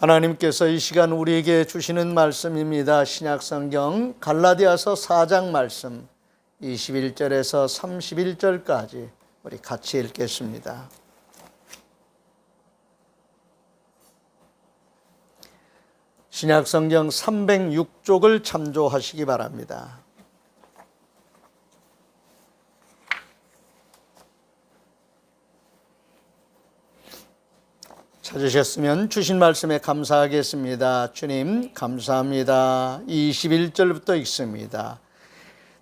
하나님께서 이 시간 우리에게 주시는 말씀입니다. 신약성경 갈라디아서 4장 말씀 21절에서 31절까지 우리 같이 읽겠습니다. 신약성경 306쪽을 참조하시기 바랍니다. 찾으셨으면 주신 말씀에 감사하겠습니다. 주님 감사합니다. 21절부터 읽습니다.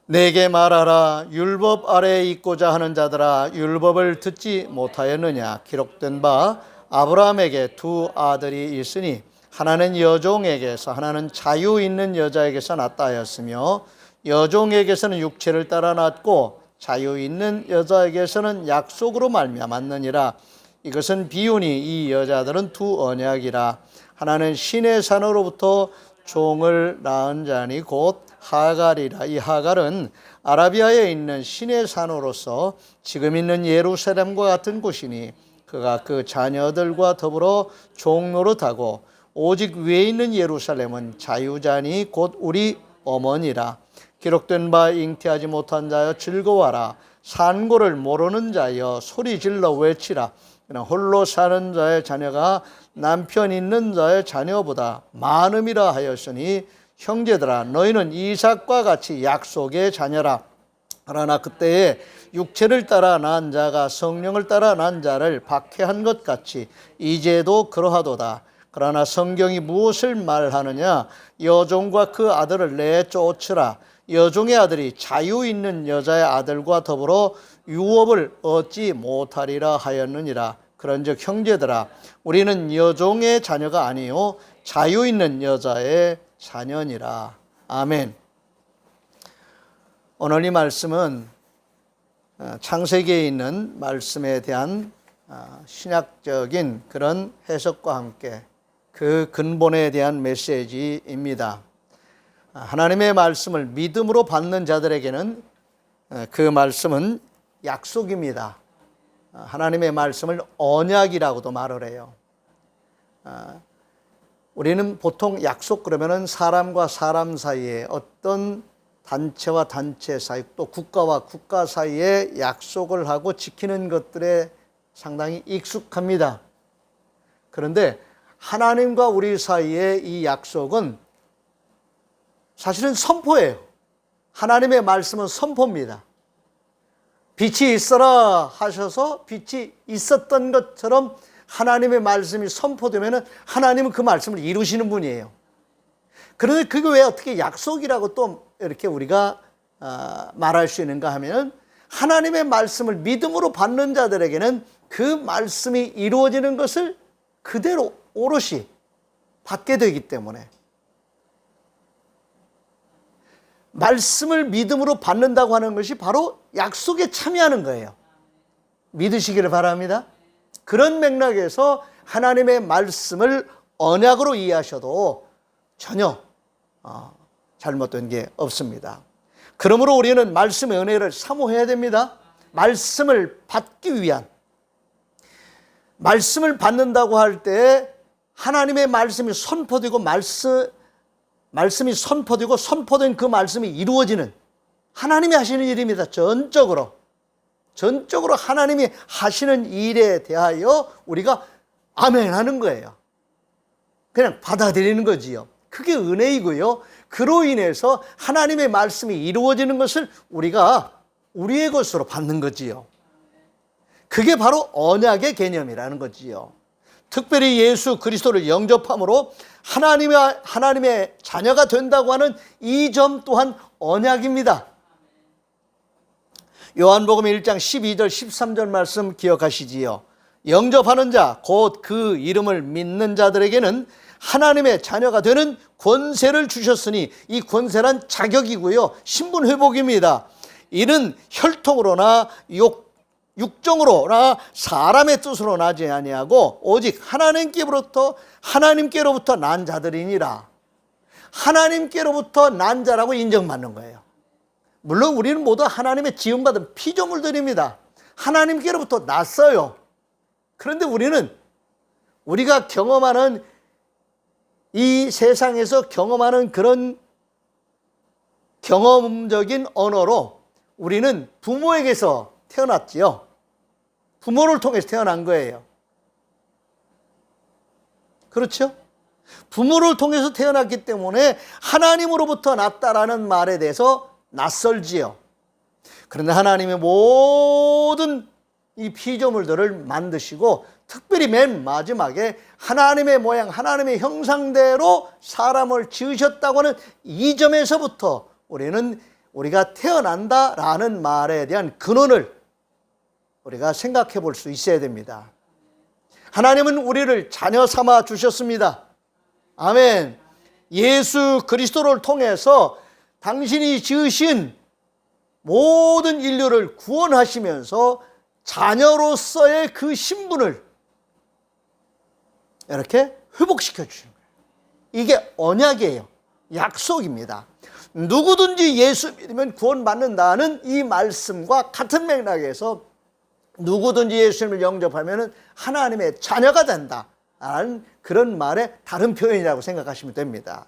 내게 말하라. 율법 아래에 있고자 하는 자들아, 율법을 듣지 못하였느냐? 기록된 바 아브라함에게 두 아들이 있으니 하나는 여종에게서, 하나는 자유 있는 여자에게서 났다 하였으며, 여종에게서는 육체를 따라 났고 자유 있는 여자에게서는 약속으로 말미암았느니라. 이것은 비유니 이 여자들은 두 언약이라. 하나는 신의 산으로부터 종을 낳은 자니 곧 하갈이라. 이 하갈은 아라비아에 있는 신의 산으로서 지금 있는 예루살렘과 같은 곳이니 그가 그 자녀들과 더불어 종노릇하고, 오직 위에 있는 예루살렘은 자유자니 곧 우리 어머니라. 기록된 바 잉태하지 못한 자여 즐거워하라. 산고를 모르는 자여 소리질러 외치라. 그러나 홀로 사는 자의 자녀가 남편 있는 자의 자녀보다 많음이라 하였으니, 형제들아 너희는 이삭과 같이 약속의 자녀라. 그러나 그때에 육체를 따라 난 자가 성령을 따라 난 자를 박해한 것 같이 이제도 그러하도다. 그러나 성경이 무엇을 말하느냐? 여종과 그 아들을 내쫓으라. 여종의 아들이 자유 있는 여자의 아들과 더불어 유업을 얻지 못하리라 하였느니라. 그런즉 형제들아 우리는 여종의 자녀가 아니요 자유 있는 여자의 자녀니라. 아멘. 오늘 이 말씀은 창세기에 있는 말씀에 대한 신학적인 그런 해석과 함께 그 근본에 대한 메시지입니다. 하나님의 말씀을 믿음으로 받는 자들에게는 그 말씀은 약속입니다. 하나님의 말씀을 언약이라고도 말을 해요. 우리는 보통 약속 그러면은 사람과 사람 사이에, 어떤 단체와 단체 사이, 또 국가와 국가 사이에 약속을 하고 지키는 것들에 상당히 익숙합니다. 그런데 하나님과 우리 사이의 이 약속은 사실은 선포예요. 하나님의 말씀은 선포입니다. 빛이 있어라 하셔서 빛이 있었던 것처럼 하나님의 말씀이 선포되면 하나님은 그 말씀을 이루시는 분이에요. 그런데 그게 왜 어떻게 약속이라고 또 이렇게 우리가 말할 수 있는가 하면, 하나님의 말씀을 믿음으로 받는 자들에게는 그 말씀이 이루어지는 것을 그대로 오롯이 받게 되기 때문에, 말씀을 믿음으로 받는다고 하는 것이 바로 약속에 참여하는 거예요. 믿으시기를 바랍니다. 그런 맥락에서 하나님의 말씀을 언약으로 이해하셔도 전혀 잘못된 게 없습니다. 그러므로 우리는 말씀의 은혜를 사모해야 됩니다. 말씀을 받기 위한, 말씀을 받는다고 할 때 하나님의 말씀이 선포되고 말씀이 선포되고 선포된 그 말씀이 이루어지는, 하나님이 하시는 일입니다. 전적으로 하나님이 하시는 일에 대하여 우리가 아멘 하는 거예요. 그냥 받아들이는 거지요. 그게 은혜이고요. 그로 인해서 하나님의 말씀이 이루어지는 것을 우리가 우리의 것으로 받는 거지요. 그게 바로 언약의 개념이라는 거지요. 특별히 예수 그리스도를 영접함으로 하나님의 자녀가 된다고 하는 이 점 또한 언약입니다. 요한복음 1장 12절 13절 말씀 기억하시지요. 영접하는 자, 곧 그 이름을 믿는 자들에게는 하나님의 자녀가 되는 권세를 주셨으니, 이 권세란 자격이고요, 신분 회복입니다. 이는 혈통으로나 육정으로나 사람의 뜻으로 나지 아니하고 오직 하나님께로부터 난 자들이니라. 하나님께로부터 난 자라고 인정받는 거예요. 물론 우리는 모두 하나님의 지음받은 피조물들입니다. 하나님께로부터 났어요. 그런데 우리가 경험하는 이 세상에서 경험하는 그런 경험적인 언어로 우리는 부모에게서 태어났지요. 부모를 통해서 태어난 거예요. 그렇죠? 부모를 통해서 태어났기 때문에 하나님으로부터 났다라는 말에 대해서 낯설지요. 그런데 하나님의 모든 이 피조물들을 만드시고 특별히 맨 마지막에 하나님의 모양, 하나님의 형상대로 사람을 지으셨다고 하는 이 점에서부터 우리가 태어난다라는 말에 대한 근원을 우리가 생각해 볼 수 있어야 됩니다. 하나님은 우리를 자녀 삼아 주셨습니다. 아멘. 예수 그리스도를 통해서 당신이 지으신 모든 인류를 구원하시면서 자녀로서의 그 신분을 이렇게 회복시켜 주시는 거예요. 이게 언약이에요. 약속입니다. 누구든지 예수 믿으면 구원받는다는 이 말씀과 같은 맥락에서 누구든지 예수님을 영접하면 하나님의 자녀가 된다라는 그런 말의 다른 표현이라고 생각하시면 됩니다.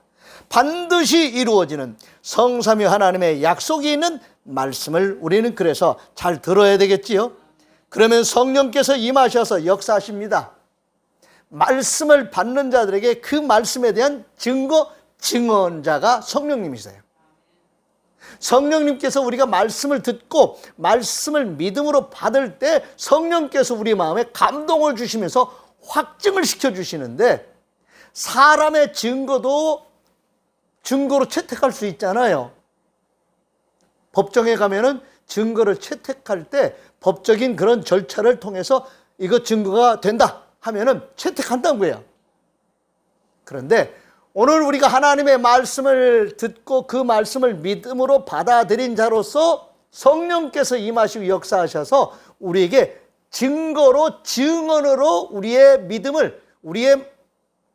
반드시 이루어지는 성삼위 하나님의 약속이 있는 말씀을 우리는 그래서 잘 들어야 되겠지요. 그러면 성령께서 임하셔서 역사하십니다. 말씀을 받는 자들에게 그 말씀에 대한 증언자가 성령님이세요. 성령님께서 우리가 말씀을 듣고 말씀을 믿음으로 받을 때 성령께서 우리 마음에 감동을 주시면서 확증을 시켜주시는데, 사람의 증거도 증거로 채택할 수 있잖아요. 법정에 가면은 증거를 채택할 때 법적인 그런 절차를 통해서 이거 증거가 된다 하면은 채택한다고요. 그런데 오늘 우리가 하나님의 말씀을 듣고 그 말씀을 믿음으로 받아들인 자로서 성령께서 임하시고 역사하셔서 우리에게 증거로, 증언으로 우리의 믿음을, 우리의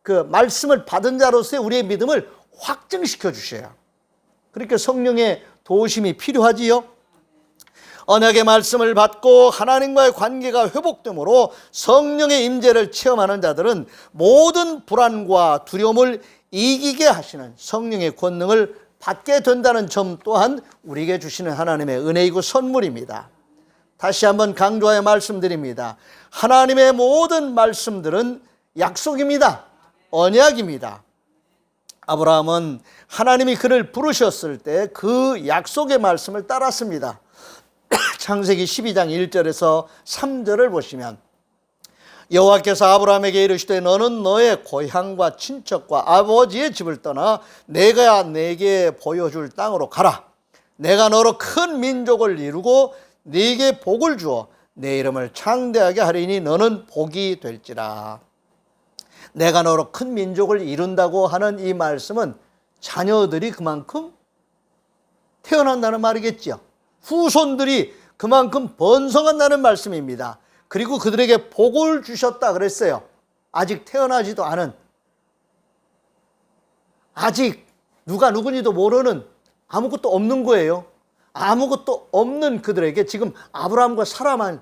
그 말씀을 받은 자로서의 우리의 믿음을 확증시켜 주셔요. 그러니까 성령의 도우심이 필요하지요. 언약의 말씀을 받고 하나님과의 관계가 회복되므로 성령의 임재를 체험하는 자들은 모든 불안과 두려움을 이기게 하시는 성령의 권능을 받게 된다는 점 또한 우리에게 주시는 하나님의 은혜이고 선물입니다. 다시 한번 강조하여 말씀드립니다. 하나님의 모든 말씀들은 약속입니다. 언약입니다. 아브라함은 하나님이 그를 부르셨을 때 그 약속의 말씀을 따랐습니다. 창세기 12장 1절에서 3절을 보시면 여호와께서 아브라함에게 이르시되 너는 너의 고향과 친척과 아버지의 집을 떠나 내가 네게 보여줄 땅으로 가라. 내가 너로 큰 민족을 이루고 네게 복을 주어 내 이름을 창대하게 하리니 너는 복이 될지라. 내가 너로 큰 민족을 이룬다고 하는 이 말씀은 자녀들이 그만큼 태어난다는 말이겠죠. 후손들이 그만큼 번성한다는 말씀입니다. 그리고 그들에게 복을 주셨다 그랬어요. 아직 태어나지도 않은, 아직 누가 누군지도 모르는, 아무것도 없는 거예요. 아무것도 없는 그들에게 지금 아브라함과 사라만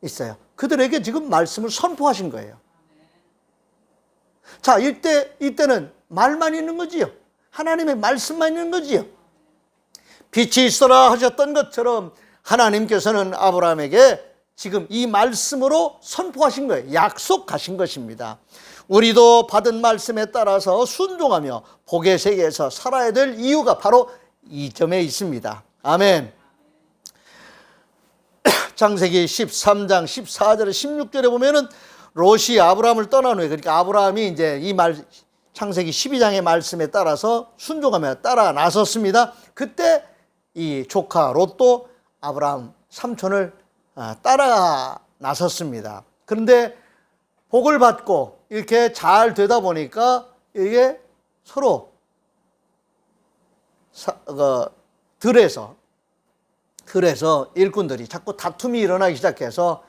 있어요. 그들에게 지금 말씀을 선포하신 거예요. 자, 이때는 말만 있는 거지요. 하나님의 말씀만 있는 거지요. 빛이 있어라 하셨던 것처럼 하나님께서는 아브라함에게 지금 이 말씀으로 선포하신 거예요. 약속하신 것입니다. 우리도 받은 말씀에 따라서 순종하며 복의 세계에서 살아야 될 이유가 바로 이 점에 있습니다. 아멘. 창세기 13장 14절에 16절에 보면은 롯이 아브라함을 떠난 후에, 그러니까 아브라함이 이제 이 창세기 12장의 말씀에 따라서 순종하며 따라 나섰습니다. 그때 이 조카 롯도 아브라함 삼촌을 따라 나섰습니다. 그런데 복을 받고 이렇게 잘 되다 보니까 이게 서로 들에서 일꾼들이 자꾸 다툼이 일어나기 시작해서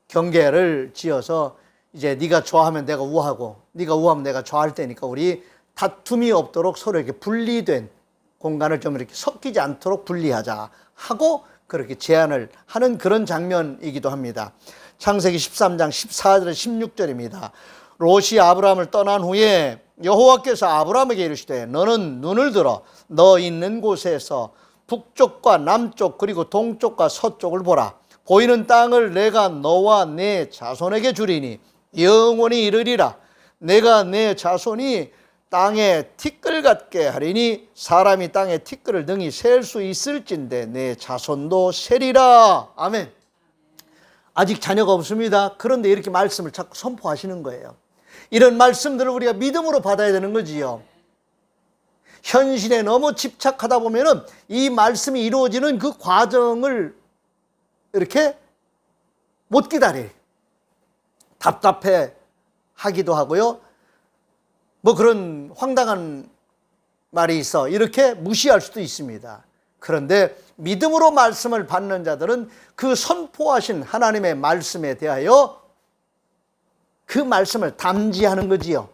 경계를 지어서 이제 네가 좋아하면 내가 우하고 네가 우하면 내가 좋아할 테니까 우리 다툼이 없도록 서로 이렇게 분리된 공간을 좀 이렇게 섞이지 않도록 분리하자 하고 그렇게 제안을 하는 그런 장면이기도 합니다. 창세기 13장 14절 16절입니다. 롯이 아브라함을 떠난 후에 여호와께서 아브라함에게 이르시되 너는 눈을 들어 너 있는 곳에서 북쪽과 남쪽 그리고 동쪽과 서쪽을 보라. 보이는 땅을 내가 너와 내 자손에게 주리니 영원히 이르리라. 내가 내 자손이 땅에 티끌 같게 하리니 사람이 땅에 티끌을 능히 셀 수 있을진데 내 자손도 세리라. 아멘. 아직 자녀가 없습니다. 그런데 이렇게 말씀을 자꾸 선포하시는 거예요. 이런 말씀들을 우리가 믿음으로 받아야 되는 거지요. 현실에 너무 집착하다 보면은 이 말씀이 이루어지는 그 과정을 이렇게 못 기다려요. 답답해 하기도 하고요. 뭐 그런 황당한 말이 있어 이렇게 무시할 수도 있습니다. 그런데 믿음으로 말씀을 받는 자들은 그 선포하신 하나님의 말씀에 대하여 그 말씀을 담지하는 거지요.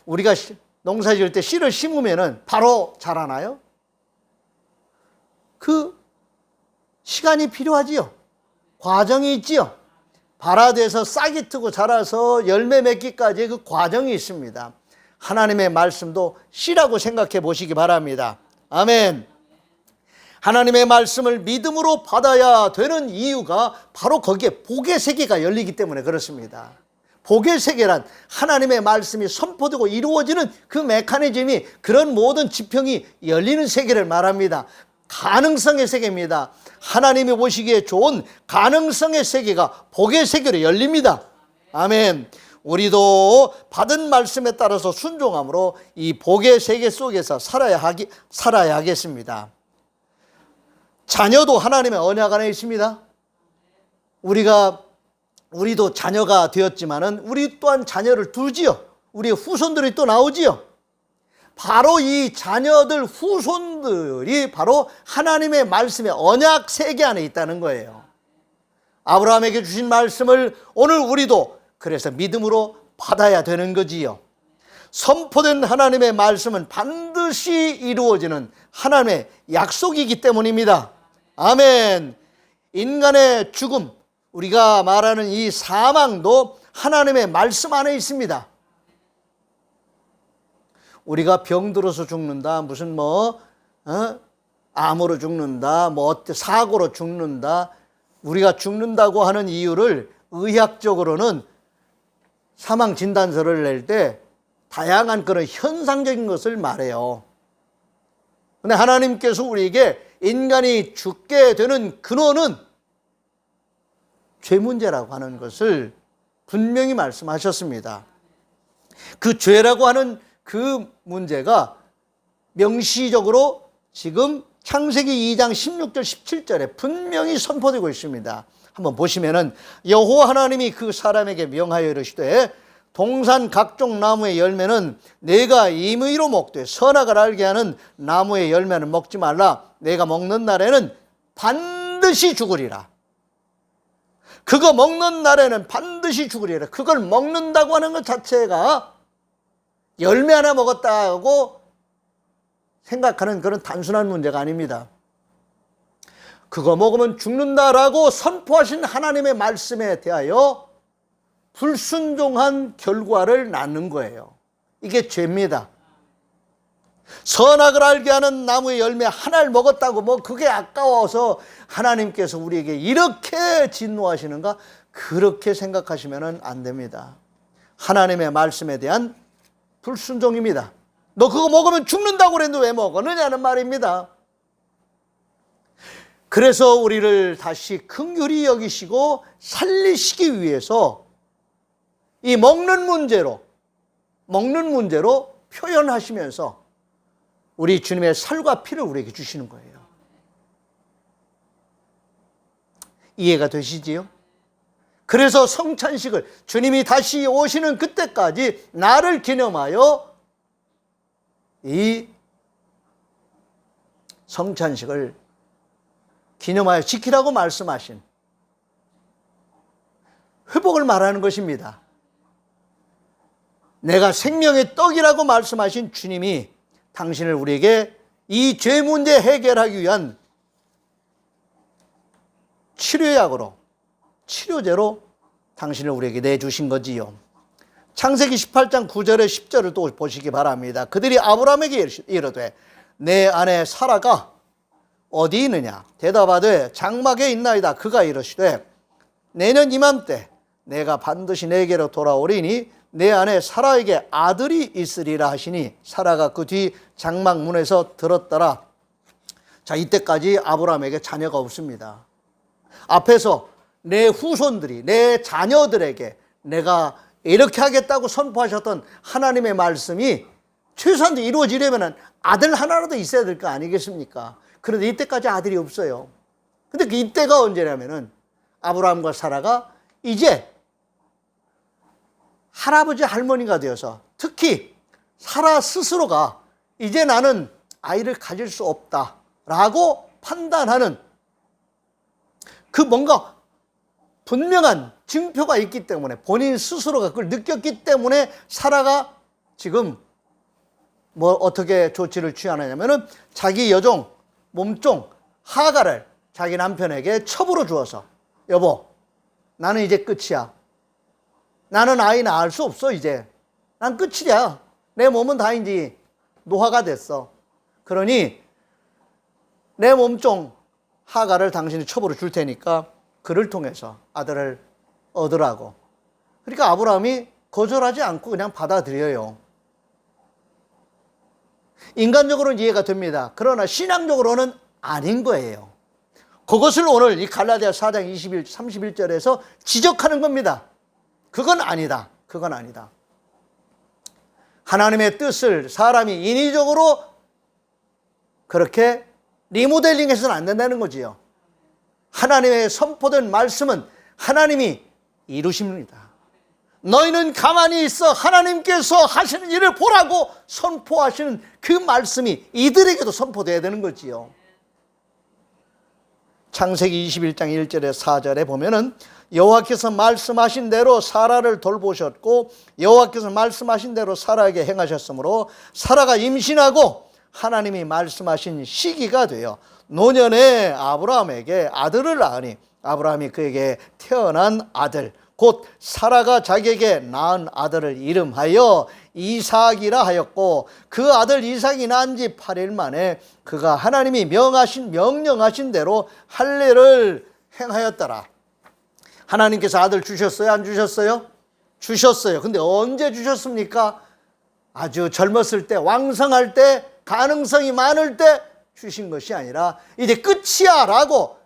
우리가 농사 지을 때 씨를 심으면 바로 자라나요? 그 시간이 필요하지요. 과정이 있지요. 발화돼서 싹이 트고 자라서 열매 맺기까지의 그 과정이 있습니다. 하나님의 말씀도 씨라고 생각해 보시기 바랍니다. 아멘. 하나님의 말씀을 믿음으로 받아야 되는 이유가 바로 거기에 복의 세계가 열리기 때문에 그렇습니다. 복의 세계란 하나님의 말씀이 선포되고 이루어지는 그 메커니즘이 그런 모든 지평이 열리는 세계를 말합니다. 가능성의 세계입니다. 하나님이 보시기에 좋은 가능성의 세계가 복의 세계로 열립니다. 아멘. 우리도 받은 말씀에 따라서 순종함으로 이 복의 세계 속에서 살아야 하겠습니다. 자녀도 하나님의 언약 안에 있습니다. 우리도 자녀가 되었지만은 우리 또한 자녀를 두지요. 우리의 후손들이 또 나오지요. 바로 이 자녀들 후손들이 바로 하나님의 말씀의 언약 세계 안에 있다는 거예요. 아브라함에게 주신 말씀을 오늘 우리도 그래서 믿음으로 받아야 되는 거지요. 선포된 하나님의 말씀은 반드시 이루어지는 하나님의 약속이기 때문입니다. 아멘. 인간의 죽음, 우리가 말하는 이 사망도 하나님의 말씀 안에 있습니다. 우리가 병들어서 죽는다, 무슨 암으로 죽는다, 사고로 죽는다, 우리가 죽는다고 하는 이유를 의학적으로는 사망 진단서를 낼 때 다양한 그런 현상적인 것을 말해요. 그런데 하나님께서 우리에게 인간이 죽게 되는 근원은 죄 문제라고 하는 것을 분명히 말씀하셨습니다. 그 죄라고 하는 그 문제가 명시적으로 지금 창세기 2장 16절 17절에 분명히 선포되고 있습니다. 한번 보시면은 여호와 하나님이 그 사람에게 명하여 이르시되 동산 각종 나무의 열매는 내가 임의로 먹되 선악을 알게 하는 나무의 열매는 먹지 말라. 내가 먹는 날에는 반드시 죽으리라. 그거 먹는 날에는 반드시 죽으리라. 그걸 먹는다고 하는 것 자체가 열매 하나 먹었다고 생각하는 그런 단순한 문제가 아닙니다. 그거 먹으면 죽는다라고 선포하신 하나님의 말씀에 대하여 불순종한 결과를 낳는 거예요. 이게 죄입니다. 선악을 알게 하는 나무의 열매 하나를 먹었다고 그게 아까워서 하나님께서 우리에게 이렇게 진노하시는가? 그렇게 생각하시면 안 됩니다. 하나님의 말씀에 대한 불순종입니다. 너 그거 먹으면 죽는다고 그랬는데 왜 먹었느냐는 말입니다. 그래서 우리를 다시 긍휼히 여기시고 살리시기 위해서 이 먹는 문제로 표현하시면서 우리 주님의 살과 피를 우리에게 주시는 거예요. 이해가 되시지요? 그래서 성찬식을 주님이 다시 오시는 그때까지 나를 기념하여 이 성찬식을 기념하여 지키라고 말씀하신 회복을 말하는 것입니다. 내가 생명의 떡이라고 말씀하신 주님이 당신을 우리에게 이 죄 문제 해결하기 위한 치료제로 당신을 우리에게 내주신 거지요. 창세기 18장 9절에 10절을 또 보시기 바랍니다. 그들이 아브라함에게 이르되 내 아내 사라가 어디 있느냐? 대답하되 장막에 있나이다. 그가 이르시되 내년 이맘때 내가 반드시 내게로 돌아오리니 내 아내 사라에게 아들이 있으리라 하시니 사라가 그 뒤 장막 문에서 들었더라. 자, 이때까지 아브라함에게 자녀가 없습니다. 앞에서 내 후손들이, 내 자녀들에게 내가 이렇게 하겠다고 선포하셨던 하나님의 말씀이 최소한도 이루어지려면 아들 하나라도 있어야 될 거 아니겠습니까? 그런데 이때까지 아들이 없어요. 근데 그 이때가 언제냐면은 아브라함과 사라가 이제 할아버지 할머니가 되어서, 특히 사라 스스로가 이제 나는 아이를 가질 수 없다라고 판단하는 그 뭔가 분명한 증표가 있기 때문에, 본인 스스로가 그걸 느꼈기 때문에 사라가 지금 뭐 어떻게 조치를 취하느냐면은 자기 여종, 몸종 하갈을 자기 남편에게 첩으로 주어서, 여보, 나는 이제 끝이야. 나는 아이 낳을 수 없어. 이제 난 끝이야. 내 몸은 다 이제 노화가 됐어. 그러니 내 몸종 하갈을 당신이 첩으로 줄 테니까 그를 통해서 아들을 얻으라고. 그러니까 아브라함이 거절하지 않고 그냥 받아들여요. 인간적으로는 이해가 됩니다. 그러나 신앙적으로는 아닌 거예요. 그것을 오늘 이 갈라디아 4장 31절에서 지적하는 겁니다. 그건 아니다. 그건 아니다. 하나님의 뜻을 사람이 인위적으로 그렇게 리모델링해서는 안 된다는 거지요. 하나님의 선포된 말씀은 하나님이 이루십니다. 너희는 가만히 있어 하나님께서 하시는 일을 보라고 선포하시는 그 말씀이 이들에게도 선포돼야 되는 거지요. 창세기 21장 1절에 4절에 보면은 여호와께서 말씀하신 대로 사라를 돌보셨고 여호와께서 말씀하신 대로 사라에게 행하셨으므로 사라가 임신하고 하나님이 말씀하신 시기가 되어 노년에 아브라함에게 아들을 낳으니 아브라함이 그에게 태어난 아들 곧 사라가 자기에게 낳은 아들을 이름하여 이삭이라 하였고 그 아들 이삭이 낳은 지 8일 만에 그가 하나님이 명령하신 대로 할례를 행하였더라. 하나님께서 아들 주셨어요? 안 주셨어요? 주셨어요. 근데 언제 주셨습니까? 아주 젊었을 때, 왕성할 때, 가능성이 많을 때 주신 것이 아니라 이제 끝이야 라고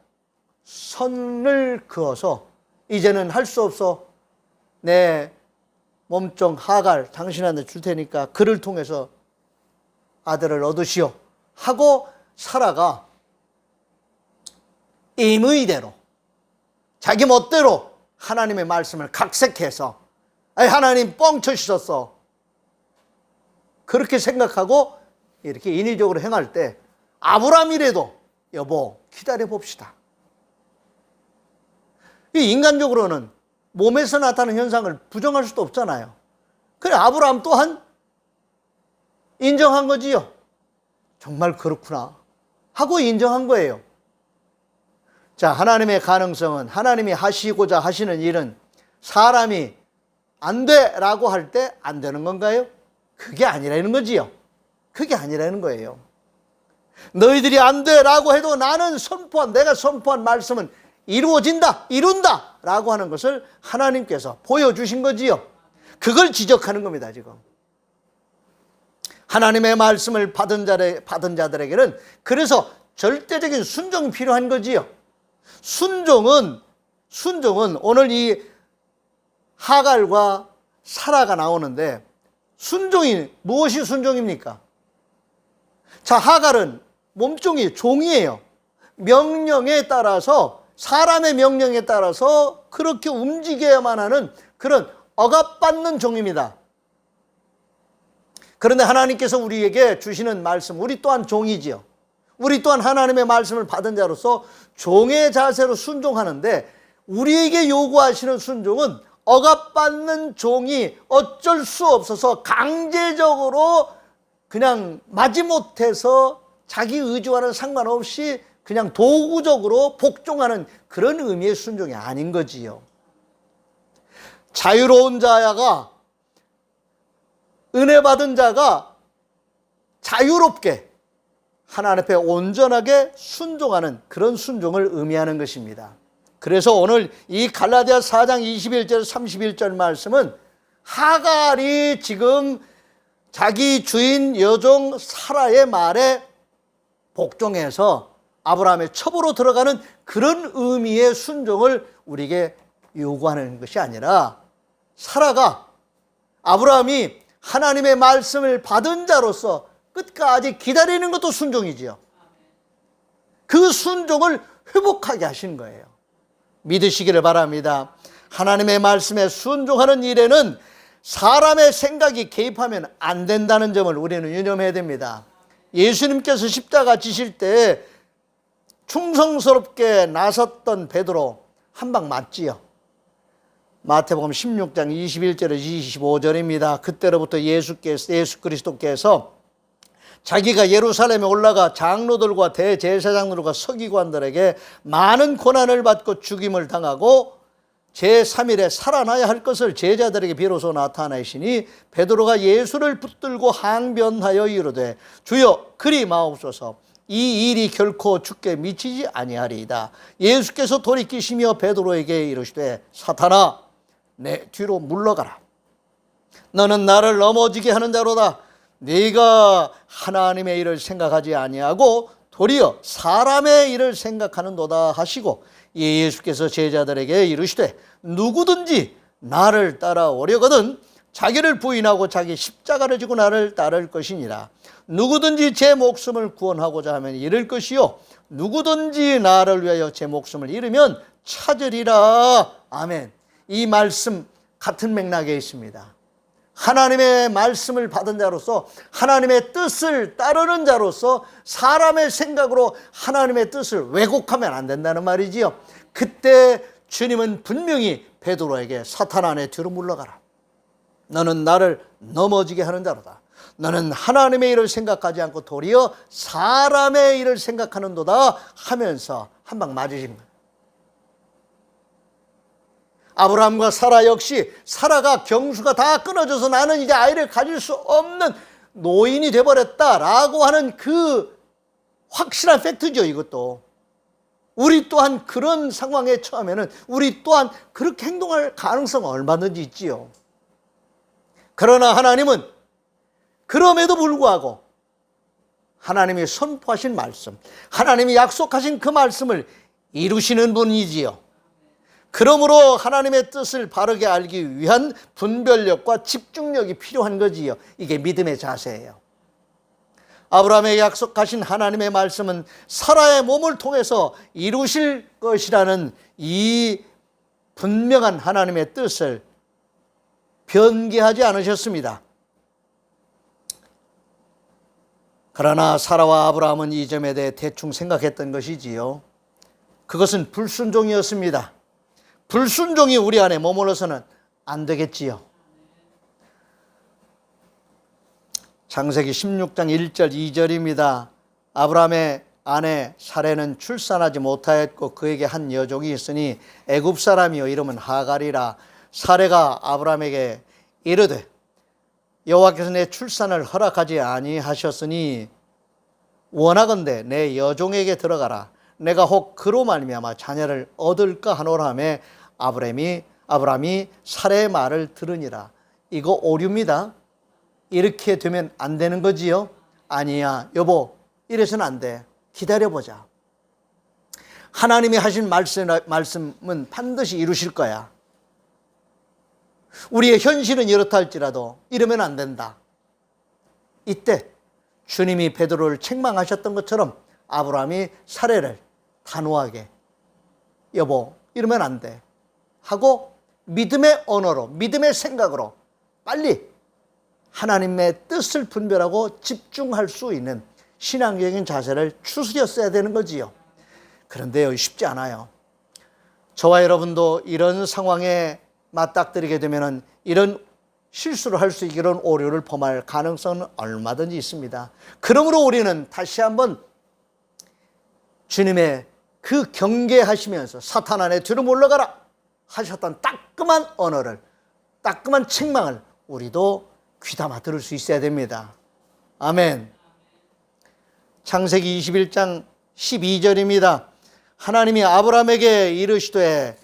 선을 그어서 이제는 할 수 없어. 내 몸종 하갈 당신한테 줄 테니까 그를 통해서 아들을 얻으시오 하고 사라가 임의대로 자기 멋대로 하나님의 말씀을 각색해서 하나님 뻥쳐주셨어 그렇게 생각하고 이렇게 인위적으로 행할 때 아브라함이라도 여보 기다려 봅시다. 이 인간적으로는 몸에서 나타나는 현상을 부정할 수도 없잖아요. 그래 아브라함 또한 인정한 거지요. 정말 그렇구나 하고 인정한 거예요. 자, 하나님의 가능성은 하나님이 하시고자 하시는 일은 사람이 안 돼라고 할 때 안 되는 건가요? 그게 아니라는 거지요. 그게 아니라는 거예요. 너희들이 안 돼라고 해도 나는 내가 선포한 말씀은 이루어진다, 이룬다 라고 하는 것을 하나님께서 보여주신 거지요. 그걸 지적하는 겁니다, 지금. 하나님의 말씀을 받은 자들에게는 그래서 절대적인 순종이 필요한 거지요. 순종은 오늘 이 하갈과 사라가 나오는데 순종이 무엇이 순종입니까? 자, 하갈은 몸종이 종이에요. 명령에 따라서 사람의 명령에 따라서 그렇게 움직여야만 하는 그런 억압받는 종입니다. 그런데 하나님께서 우리에게 주시는 말씀, 우리 또한 종이지요. 우리 또한 하나님의 말씀을 받은 자로서 종의 자세로 순종하는데 우리에게 요구하시는 순종은 억압받는 종이 어쩔 수 없어서 강제적으로 그냥 마지못해서 자기 의지와는 상관없이 그냥 도구적으로 복종하는 그런 의미의 순종이 아닌 거지요. 자유로운 자가 은혜 받은 자가 자유롭게 하나님 앞에 온전하게 순종하는 그런 순종을 의미하는 것입니다. 그래서 오늘 이 갈라디아 4장 21절 31절 말씀은 하갈이 지금 자기 주인 여종 사라의 말에 복종해서 아브라함의 첩으로 들어가는 그런 의미의 순종을 우리에게 요구하는 것이 아니라, 사라가 아브라함이 하나님의 말씀을 받은 자로서 끝까지 기다리는 것도 순종이지요. 그 순종을 회복하게 하신 거예요. 믿으시기를 바랍니다. 하나님의 말씀에 순종하는 일에는 사람의 생각이 개입하면 안 된다는 점을 우리는 유념해야 됩니다. 예수님께서 십자가 지실 때 충성스럽게 나섰던 베드로 한 방 맞지요. 마태복음 16장 21절에서 25절입니다. 그때로부터 예수 그리스도께서 자기가 예루살렘에 올라가 장로들과 대제사장들과 서기관들에게 많은 고난을 받고 죽임을 당하고 제3일에 살아나야 할 것을 제자들에게 비로소 나타내시니, 베드로가 예수를 붙들고 항변하여 이르되 주여 그리 마옵소서, 이 일이 결코 주께 미치지 아니하리이다. 예수께서 돌이키시며 베드로에게 이르시되 사탄아 내 뒤로 물러가라. 너는 나를 넘어지게 하는 자로다. 네가 하나님의 일을 생각하지 아니하고 도리어 사람의 일을 생각하는도다 하시고, 예수께서 제자들에게 이르시되 누구든지 나를 따라오려거든 자기를 부인하고 자기 십자가를 지고 나를 따를 것이니라. 누구든지 제 목숨을 구원하고자 하면 잃을 것이요 누구든지 나를 위하여 제 목숨을 잃으면 찾으리라. 아멘. 이 말씀 같은 맥락에 있습니다. 하나님의 말씀을 받은 자로서, 하나님의 뜻을 따르는 자로서 사람의 생각으로 하나님의 뜻을 왜곡하면 안 된다는 말이지요. 그때 주님은 분명히 베드로에게 사탄아 내 뒤로 물러가라. 너는 나를 넘어지게 하는 자로다. 너는 하나님의 일을 생각하지 않고 도리어 사람의 일을 생각하는도다 하면서 한 방 맞으신 거예요. 아브라함과 사라 역시, 사라가 경수가 다 끊어져서 나는 이제 아이를 가질 수 없는 노인이 되어버렸다라고 하는 그 확실한 팩트죠. 이것도 우리 또한 그런 상황에 처하면은 우리 또한 그렇게 행동할 가능성은 얼마든지 있지요. 그러나 하나님은 그럼에도 불구하고 하나님이 선포하신 말씀, 하나님이 약속하신 그 말씀을 이루시는 분이지요. 그러므로 하나님의 뜻을 바르게 알기 위한 분별력과 집중력이 필요한 거지요. 이게 믿음의 자세예요. 아브라함에게 약속하신 하나님의 말씀은 사라의 몸을 통해서 이루실 것이라는 이 분명한 하나님의 뜻을 변개하지 않으셨습니다. 그러나 사라와 아브라함은 이 점에 대해 대충 생각했던 것이지요. 그것은 불순종이었습니다. 불순종이 우리 안에 머물러서는 안 되겠지요. 창세기 16장 1절 2절입니다. 아브라함의 아내 사레는 출산하지 못하였고 그에게 한 여종이 있으니 애굽 사람이요 이름은 하갈이라. 사레가 아브라함에게 이르되 여호와께서 내 출산을 허락하지 아니하셨으니 원하건대 내 여종에게 들어가라. 내가 혹 그로 말미암아 자녀를 얻을까 하노라 하매 아브라함이 사레의 말을 들으니라. 이거 오류입니다. 이렇게 되면 안 되는 거지요. 아니야 여보, 이래서는 안 돼. 기다려보자. 하나님이 하신 말씀은 반드시 이루실 거야. 우리의 현실은 이렇다 할지라도 이러면 안 된다. 이때 주님이 베드로를 책망하셨던 것처럼 아브라함이 사레를 단호하게 여보 이러면 안 돼 하고 믿음의 언어로, 믿음의 생각으로 빨리 하나님의 뜻을 분별하고 집중할 수 있는 신앙적인 자세를 추스렸어야 되는 거지요. 그런데요, 쉽지 않아요. 저와 여러분도 이런 상황에 맞닥뜨리게 되면 이런 실수를 할 수 있고 이런 오류를 범할 가능성은 얼마든지 있습니다. 그러므로 우리는 다시 한번 주님의 그 경계하시면서 사탄아 내 뒤로 물러가라 하셨던 따끔한 언어를, 따끔한 책망을 우리도 귀담아 들을 수 있어야 됩니다. 아멘. 창세기 21장 12절입니다. 하나님이 아브라함에게 이르시되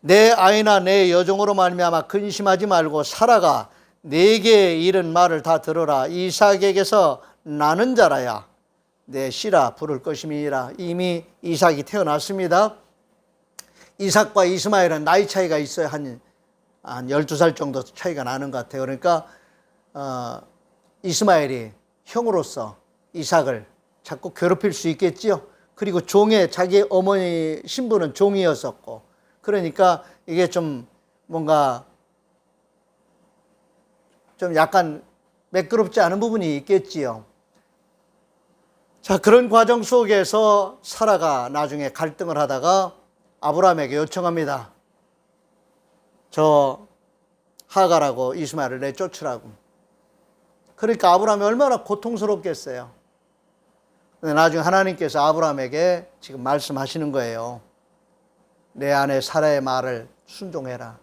내 아이나 내 여종으로 말미암아 근심하지 말고 사라가 네게 이른 말을 다 들으라. 이삭에게서 나는 자라야 내 씨라 부를 것임이니라. 이미 이삭이 태어났습니다. 이삭과 이스마엘은 나이 차이가 있어요. 한 12살 정도 차이가 나는 것 같아요. 그러니까 이스마엘이 형으로서 이삭을 자꾸 괴롭힐 수 있겠지요. 그리고 자기 어머니 신부는 종이었었고, 그러니까 이게 좀 뭔가 좀 약간 매끄럽지 않은 부분이 있겠지요. 자, 그런 과정 속에서 사라가 나중에 갈등을 하다가 아브라함에게 요청합니다. 저 하갈하고 이스마엘을 내쫓으라고. 그러니까 아브라함이 얼마나 고통스럽겠어요. 근데 나중에 하나님께서 아브라함에게 지금 말씀하시는 거예요. 내 아내 사라의 말을 순종해라.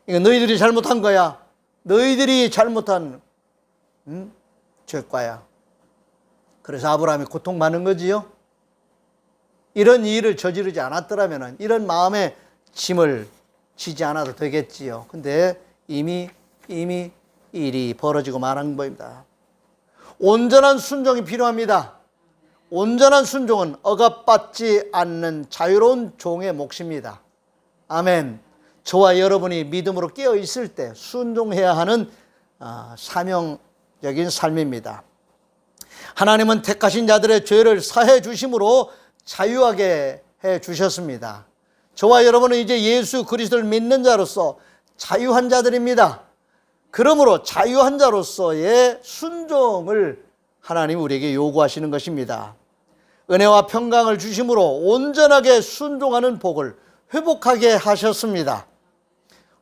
이거 너희들이 잘못한 거야. 너희들이 잘못한 죄과야. 그래서 아브라함이 고통받는 거지요. 이런 일을 저지르지 않았더라면 이런 마음의 짐을 지지 않아도 되겠지요. 근데 이미 일이 벌어지고 말한 겁니다. 온전한 순종이 필요합니다. 온전한 순종은 억압받지 않는 자유로운 종의 몫입니다. 아멘. 저와 여러분이 믿음으로 깨어 있을 때 순종해야 하는 사명적인 삶입니다. 하나님은 택하신 자들의 죄를 사해 주심으로 자유하게 해 주셨습니다. 저와 여러분은 이제 예수 그리스도를 믿는 자로서 자유한 자들입니다. 그러므로 자유한 자로서의 순종을 하나님 우리에게 요구하시는 것입니다. 은혜와 평강을 주심으로 온전하게 순종하는 복을 회복하게 하셨습니다.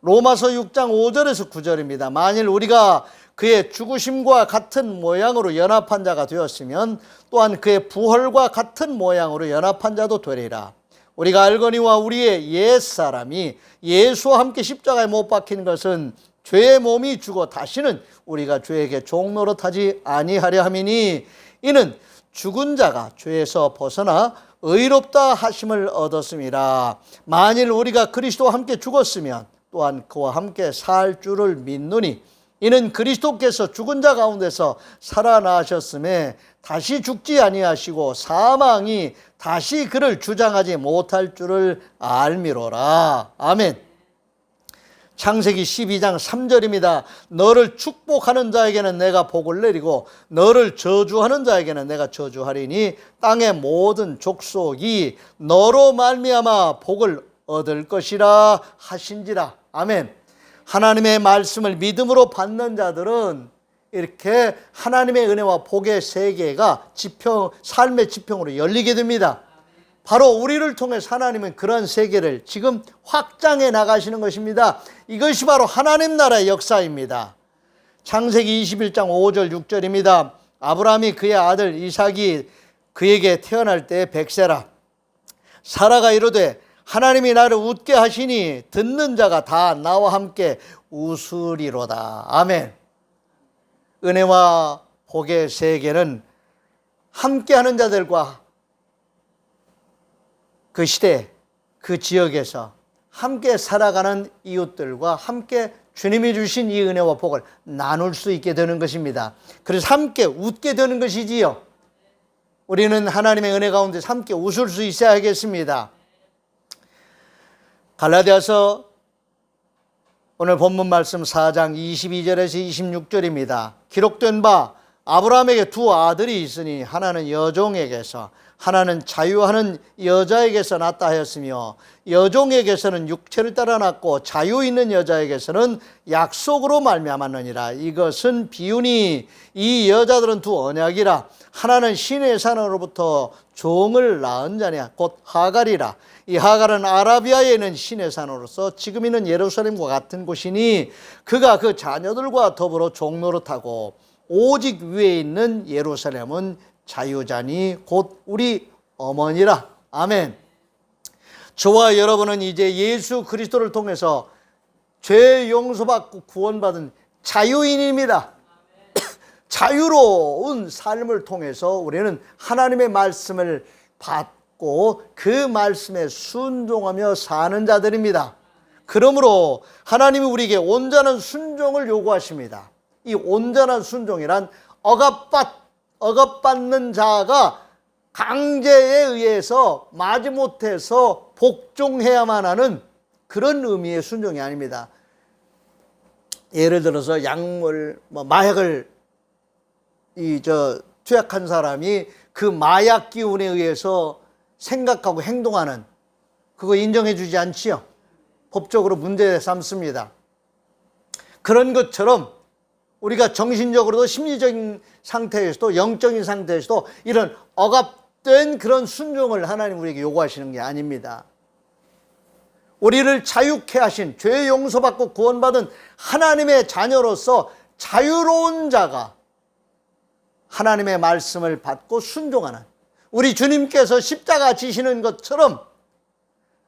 로마서 6장 5절에서 9절입니다. 만일 우리가 그의 죽으심과 같은 모양으로 연합한 자가 되었으면 또한 그의 부활과 같은 모양으로 연합한 자도 되리라. 우리가 알거니와 우리의 옛사람이 예수와 함께 십자가에 못 박힌 것은 죄의 몸이 죽어 다시는 우리가 죄에게 종노릇하지 아니하려 함이니 이는 죽은 자가 죄에서 벗어나 의롭다 하심을 얻었음이라. 만일 우리가 그리스도와 함께 죽었으면 또한 그와 함께 살 줄을 믿노니 이는 그리스도께서 죽은 자 가운데서 살아나셨음에 다시 죽지 아니하시고 사망이 다시 그를 주장하지 못할 줄을 알미로라. 아멘. 창세기 12장 3절입니다. 너를 축복하는 자에게는 내가 복을 내리고 너를 저주하는 자에게는 내가 저주하리니 땅의 모든 족속이 너로 말미암아 복을 얻을 것이라 하신지라. 아멘. 하나님의 말씀을 믿음으로 받는 자들은 이렇게 하나님의 은혜와 복의 세계가 삶의 지평으로 열리게 됩니다. 바로 우리를 통해서 하나님은 그런 세계를 지금 확장해 나가시는 것입니다. 이것이 바로 하나님 나라의 역사입니다. 창세기 21장 5절 6절입니다. 아브라함이 그의 아들 이삭이 그에게 태어날 때 100세라. 사라가 이르되 하나님이 나를 웃게 하시니 듣는 자가 다 나와 함께 웃으리로다. 아멘. 은혜와 복의 세계는 함께하는 자들과 그 시대, 그 지역에서 함께 살아가는 이웃들과 함께 주님이 주신 이 은혜와 복을 나눌 수 있게 되는 것입니다. 그래서 함께 웃게 되는 것이지요. 우리는 하나님의 은혜 가운데 함께 웃을 수 있어야겠습니다. 갈라디아서 오늘 본문 말씀 4장 22절에서 26절입니다. 기록된 바 아브라함에게 두 아들이 있으니 하나는 여종에게서 하나는 자유하는 여자에게서 낳다 하였으며 여종에게서는 육체를 따라 낳고 자유 있는 여자에게서는 약속으로 말미암았느니라. 이것은 비유니 이 여자들은 두 언약이라. 하나는 신의 산으로부터 종을 낳은 자냐 곧 하갈이라. 이 하갈은 아라비아에 있는 신의 산으로서 지금 있는 예루살렘과 같은 곳이니 그가 그 자녀들과 더불어 종노릇하고 오직 위에 있는 예루살렘은 자유자니 곧 우리 어머니라. 아멘. 저와 여러분은 이제 예수 그리스도를 통해서 죄 용서받고 구원받은 자유인입니다. 자유로운 삶을 통해서 우리는 하나님의 말씀을 받고 그 말씀에 순종하며 사는 자들입니다. 그러므로 하나님이 우리에게 온전한 순종을 요구하십니다. 이 온전한 순종이란 억압받는 자가 강제에 의해서 마지못해서 복종해야만 하는 그런 의미의 순종이 아닙니다. 예를 들어서 약물, 마약을 투약한 사람이 그 마약 기운에 의해서 생각하고 행동하는, 그거 인정해 주지 않지요. 법적으로 문제 삼습니다. 그런 것처럼 우리가 정신적으로도 심리적인 상태에서도 영적인 상태에서도 이런 억압된 그런 순종을 하나님 우리에게 요구하시는 게 아닙니다. 우리를 자유케 하신, 죄 용서받고 구원받은 하나님의 자녀로서 자유로운 자가 하나님의 말씀을 받고 순종하는, 우리 주님께서 십자가 지시는 것처럼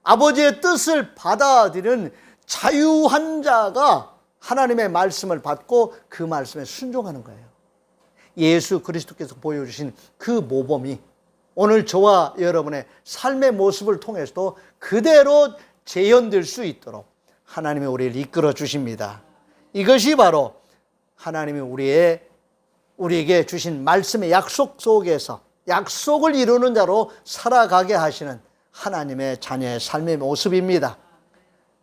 아버지의 뜻을 받아들이는 자유한 자가 하나님의 말씀을 받고 그 말씀에 순종하는 거예요. 예수 그리스도께서 보여주신 그 모범이 오늘 저와 여러분의 삶의 모습을 통해서도 그대로 재현될 수 있도록 하나님이 우리를 이끌어 주십니다. 이것이 바로 하나님이 우리에게 주신 말씀의 약속 속에서 약속을 이루는 자로 살아가게 하시는 하나님의 자녀의 삶의 모습입니다.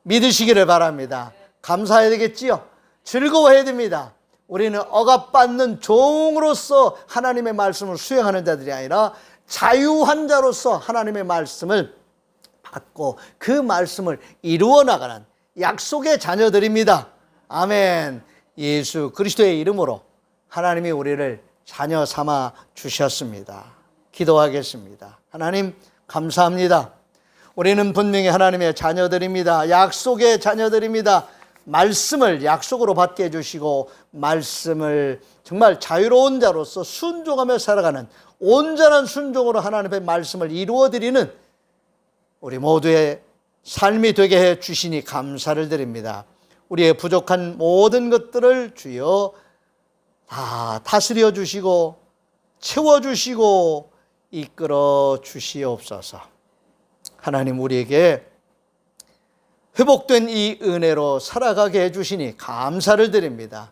믿으시기를 바랍니다. 감사해야 되겠지요. 즐거워해야 됩니다. 우리는 억압받는 종으로서 하나님의 말씀을 수행하는 자들이 아니라 자유한 자로서 하나님의 말씀을 받고 그 말씀을 이루어 나가는 약속의 자녀들입니다. 아멘. 예수 그리스도의 이름으로 하나님이 우리를 자녀 삼아 주셨습니다. 기도하겠습니다. 하나님 감사합니다. 우리는 분명히 하나님의 자녀들입니다. 약속의 자녀들입니다. 말씀을 약속으로 받게 해주시고 말씀을 정말 자유로운 자로서 순종하며 살아가는 온전한 순종으로 하나님의 말씀을 이루어드리는 우리 모두의 삶이 되게 해 주시니 감사를 드립니다. 우리의 부족한 모든 것들을 주여 다 다스려 주시고 채워주시고 이끌어 주시옵소서. 하나님 우리에게 회복된 이 은혜로 살아가게 해주시니 감사를 드립니다.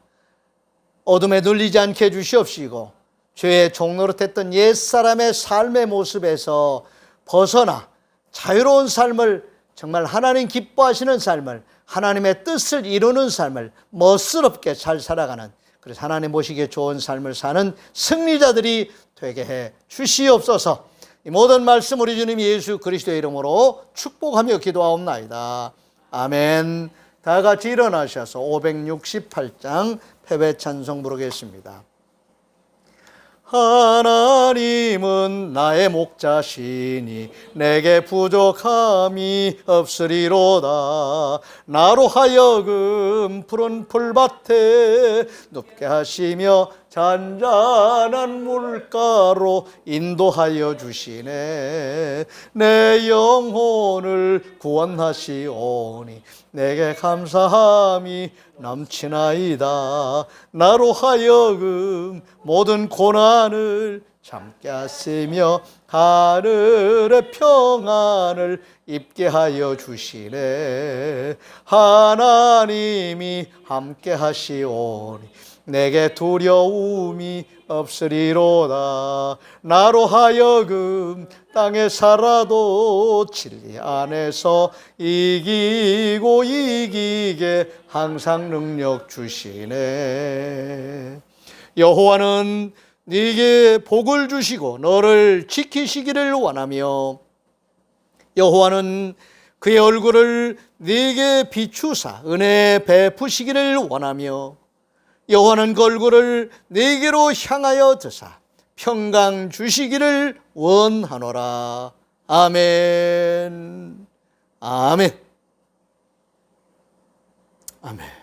어둠에 눌리지 않게 해주시옵시고 죄의 종노릇했던 옛사람의 삶의 모습에서 벗어나 자유로운 삶을, 정말 하나님 기뻐하시는 삶을, 하나님의 뜻을 이루는 삶을 멋스럽게 잘 살아가는, 그래서 하나님 보시기에 좋은 삶을 사는 승리자들이 되게 해 주시옵소서. 이 모든 말씀 우리 주님 예수 그리스도의 이름으로 축복하며 기도하옵나이다. 아멘. 다 같이 일어나셔서 568장 패배 찬송 부르겠습니다. 하나님은 나의 목자시니 내게 부족함이 없으리로다. 나로 하여금 푸른 풀밭에 눕게 하시며 잔잔한 물가로 인도하여 주시네. 내 영혼을 구원하시오니 내게 감사함이 넘치나이다. 나로 하여금 모든 고난을 참게 하시며 하늘의 평안을 입게 하여 주시네. 하나님이 함께 하시오니 내게 두려움이 없으리로다. 나로 하여금 땅에 살아도 진리 안에서 이기고 이기게 항상 능력 주시네. 여호와는 네게 복을 주시고 너를 지키시기를 원하며 여호와는 그의 얼굴을 네게 비추사 은혜 베푸시기를 원하며 여호와는 그 얼굴을 네게로 향하여 드사 평강 주시기를 원하노라. 아멘. 아멘. 아멘.